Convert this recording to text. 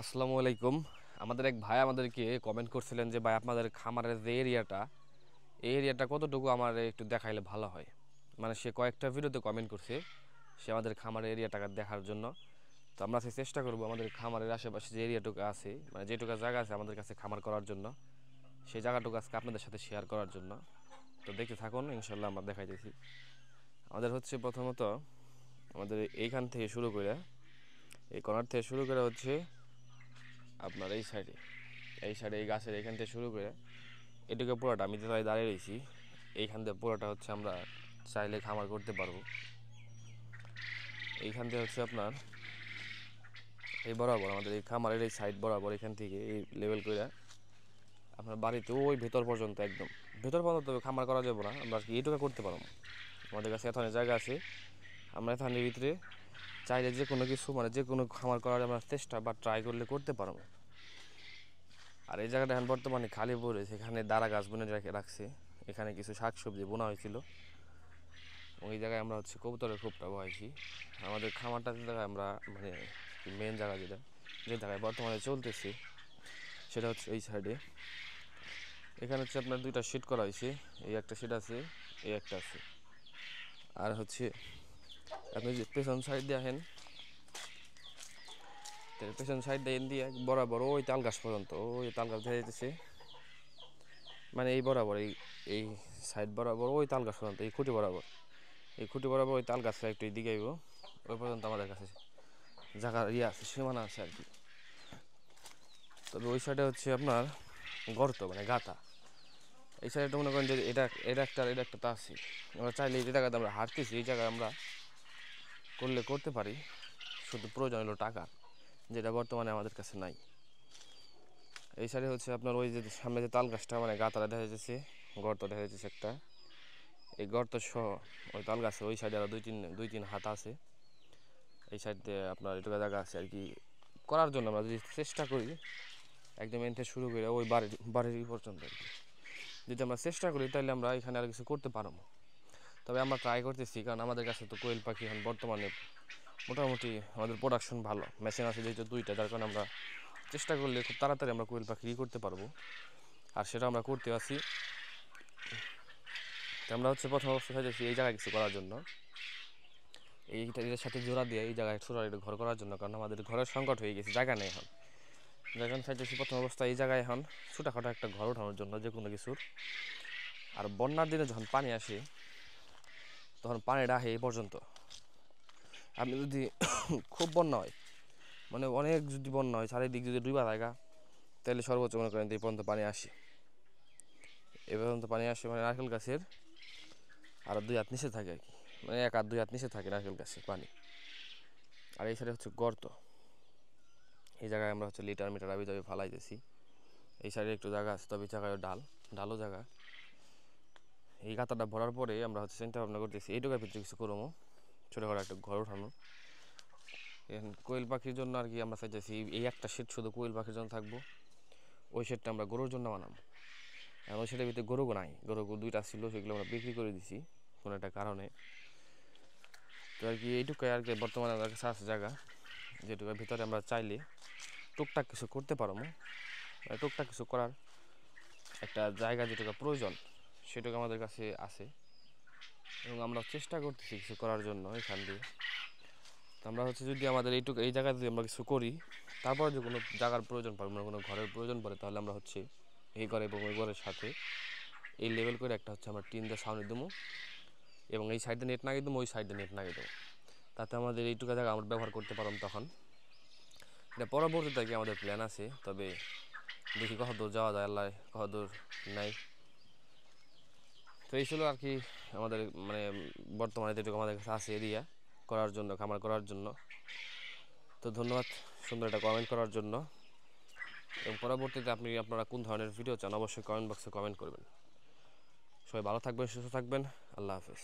আসসালামু আলাইকুম। আমাদের এক ভাই আমাদেরকে কমেন্ট করছিলেন যে ভাই আপনাদের খামারের যে এরিয়াটা এই এরিয়াটা কতটুকু আমার একটু দেখাইলে ভালো হয়। মানে সে কয়েকটা ভিডিওতে কমেন্ট করছে সে আমাদের খামারের এরিয়াটাকে দেখার জন্য। তো আমরা সে চেষ্টা করব আমাদের খামারের আশেপাশে যে এরিয়াটুকু আছে, মানে যেটুকু জায়গা আছে আমাদের কাছে খামার করার জন্য, সেই জায়গাটুকু আজকে আপনাদের সাথে শেয়ার করার জন্য। তো দেখতে থাকুন, ইনশাল্লাহ আমরা দেখাইতেছি। আমাদের হচ্ছে প্রথমত আমাদের এইখান থেকে শুরু করে, এই কর্নার থেকে শুরু করে হচ্ছে আপনার এই সাইডে এই গাছের এইখান থেকে শুরু করে এটুকু পুরোটা আমি যেটাই দাঁড়িয়ে রয়েছি, এইখান থেকে পুরোটা হচ্ছে আমরা চাইলে খামার করতে পারবো। এইখান থেকে হচ্ছে আপনার এই বরাবর আমাদের এই খামারের এই সাইড বরাবর এখান থেকে এই লেভেল করে আপনার বাড়িতে ওই ভেতর পর্যন্ত, একদম ভেতর পর্যন্ত তবে খামার করা যাবে না, আমরা কি এইটুকু করতে পারবো। আমাদের কাছে এখানে জায়গা আছে, আমরা এখানের ভিতরে চাইলে যে কোনো কিছু, মানে যে কোনো খামার করার আমরা চেষ্টা বা ট্রাই করলে করতে পারবো। আর এই জায়গাটা এখন বর্তমানে খালি পড়ে, সেখানে দাঁড়া গাছ বুনে রাখছে, এখানে কিছু শাকসবজি বোনা হয়েছিল। ওই জায়গায় আমরা হচ্ছে কবুতরের খোপটা বহাইছি। আমাদের খামারটা যে জায়গায় আমরা, মানে মেন জায়গা যেটা, যে জায়গায় বর্তমানে চলতেছে সেটা হচ্ছে এই সাইডে। এখানে হচ্ছে আপনার দুইটা শিট করা হয়েছে, এই একটা শিট আছে, এই একটা আছে। আর হচ্ছে আপনি যে পেছন সাইড দিয়ে আসেন, পেছন সাইড দিয়ে বরাবর ওই তাল গাছ পর্যন্ত, ওই তাল গাছ দেখা যেতেছে, মানে এই বরাবর এই সাইড বরাবর ওই তাল গাছ পর্যন্ত, এই খুঁটি বরাবর, এই খুঁটি বরাবর ওই তাল গাছটা একটু এদিকে আইব, ওই পর্যন্ত আমাদের কাছে জায়গার আছে, সীমানা আছে আর কি। তবে ওই সাইডে হচ্ছে আপনার গর্ত, মানে গাতা। এই সাইডে মনে করেন যে এটা একটা তা আছে, আমরা চাইলে এই জায়গাতে আমরা হাঁটতেছি, এই জায়গায় আমরা করতে পারি, শুধু প্রয়োজন হলো টাকা, যেটা বর্তমানে আমাদের কাছে নাই। এই সাইডে হচ্ছে আপনার ওই যে সামনে যে তাল গাছটা, মানে গাতাটা দেখা যাচ্ছে, গর্ত দেখা যাচ্ছে একটা, এই গর্ত সহ ওই তাল গাছে ওই সাইডে আরও দুই তিন হাত আছে। এই সাইড দিয়ে আপনার এটুকু জায়গা আছে আর কি করার জন্য। আমরা যদি চেষ্টা করি একদম এন থেকে শুরু করে ওই বাড়ির পর্যন্ত আর কি, যদি আমরা চেষ্টা করি তাহলে আমরা এখানে আর কিছু করতে পারবো। তবে আমরা ট্রাই করতেছি, কারণ আমাদের কাছে তো কোয়েল পাখি এখন বর্তমানে মোটামুটি আমাদের প্রোডাকশন ভালো, মেশিন আছে যেহেতু দুইটা, যার কারণে আমরা চেষ্টা করলে খুব তাড়াতাড়ি আমরা কোয়েল পাখি করতে পারবো, আর সেটা আমরা করতে আসি। তো আমরা হচ্ছে প্রথম অবস্থা চাইতেছি এই জায়গায় কিছু করার জন্য, এটার সাথে জোড়া দিয়ে এই জায়গায় ছোটো একটা ঘর করার জন্য, কারণ আমাদের ঘরের সংকট হয়ে গেছে, জায়গা নেই এখন। যখন চাইতেছি প্রথম অবস্থায় এই জায়গায় এখন ছোটোখাটো একটা ঘর ওঠানোর জন্য, যে কোনো কিছুর। আর বন্যার দিনে যখন পানি আসে, তখন পানিটা আসে এই পর্যন্ত। আপনি যদি খুব বন্যা হয়, মানে অনেক যদি বন্যা হয়, চারিদিক যদি ডুবা জায়গা, তাহলে সর্বোচ্চ মনে করেন এই পর্যন্ত পানি আসে। এ পর্যন্ত পানি আসে, মানে নারকেল গাছের আরও 2 হাত নিচে থাকে আর কি, মানে 1 হাত 2 হাত নিচে থাকে নারকেল গাছের পানি। আর এই সাইডে হচ্ছে গর্ত, এই জায়গায় আমরা হচ্ছে লিটার মিটার আবি যাবি ফালাইতেছি। এই সাইডে একটু জায়গা আছে, তবে জায়গায় ডালও জায়গা। এই গাতাটা ভরার পরে আমরা হচ্ছে চিন্তা ভাবনা করতেছি এইটুকার ভিতরে কিছু করবো, ছোটোখাটো একটা ঘর উঠানো কোয়েল পাখির জন্য আর কি। আমরা চাইতেছি এই একটা শেড শুধু কোয়েল পাখির জন্য থাকবো, ওই শেডটা আমরা গরুর জন্য বানাবো। আর ওই শেডের ভিতরে গরু নাই, গরু 2টা ছিল, সেগুলো আমরা বিক্রি করে দিছি কোনো একটা কারণে। তো আর কি এইটুকাই আর কি বর্তমানে আমাদের কাছে আছে জায়গা, যেটুকুর ভিতরে আমরা চাইলে টুকটাক কিছু করতে পারবো। টুকটাক কিছু করার একটা জায়গা যেটুকু প্রয়োজন সেটুকু আমাদের কাছে আছে, এবং আমরা চেষ্টা করতেছি কিছু করার জন্য এখান দিয়ে। তো আমরা হচ্ছে যদি আমাদের এই জায়গায় যদি আমরা কিছু করি, তারপর যদি কোনো জায়গার প্রয়োজন পড়ে, কোনো ঘরের প্রয়োজন পড়ে, তাহলে আমরা হচ্ছে এই ঘর এবং ওই ঘরের সাথে এই লেভেল করে একটা হচ্ছে আমরা টিন দিয়ে ছাউনি দেবো, এবং এই সাইডে নেট লাগিয়ে দেবো, ওই সাইডে নেট লাগিয়ে দেবো। তাতে আমাদের এইটুকু জায়গা আমরা ব্যবহার করতে পারলাম তখন। এটা পরবর্তীতে কি আমাদের প্ল্যান আছে, তবে দেখি কতদূর যাওয়া যায়, আল্লাহ কতদূর নাই। তো এই ছিল আর কি আমাদের, মানে বর্তমানে যেটুকু আমাদের কাছে আছে এরিয়া করার জন্য, খামার করার জন্য। তো ধন্যবাদ সুন্দর একটা কমেন্ট করার জন্য, এবং পরবর্তীতে আপনারা কোন ধরনের ভিডিও চান অবশ্যই কমেন্ট বক্সে কমেন্ট করবেন। সবাই ভালো থাকবেন, সুস্থ থাকবেন, আল্লাহ হাফেজ।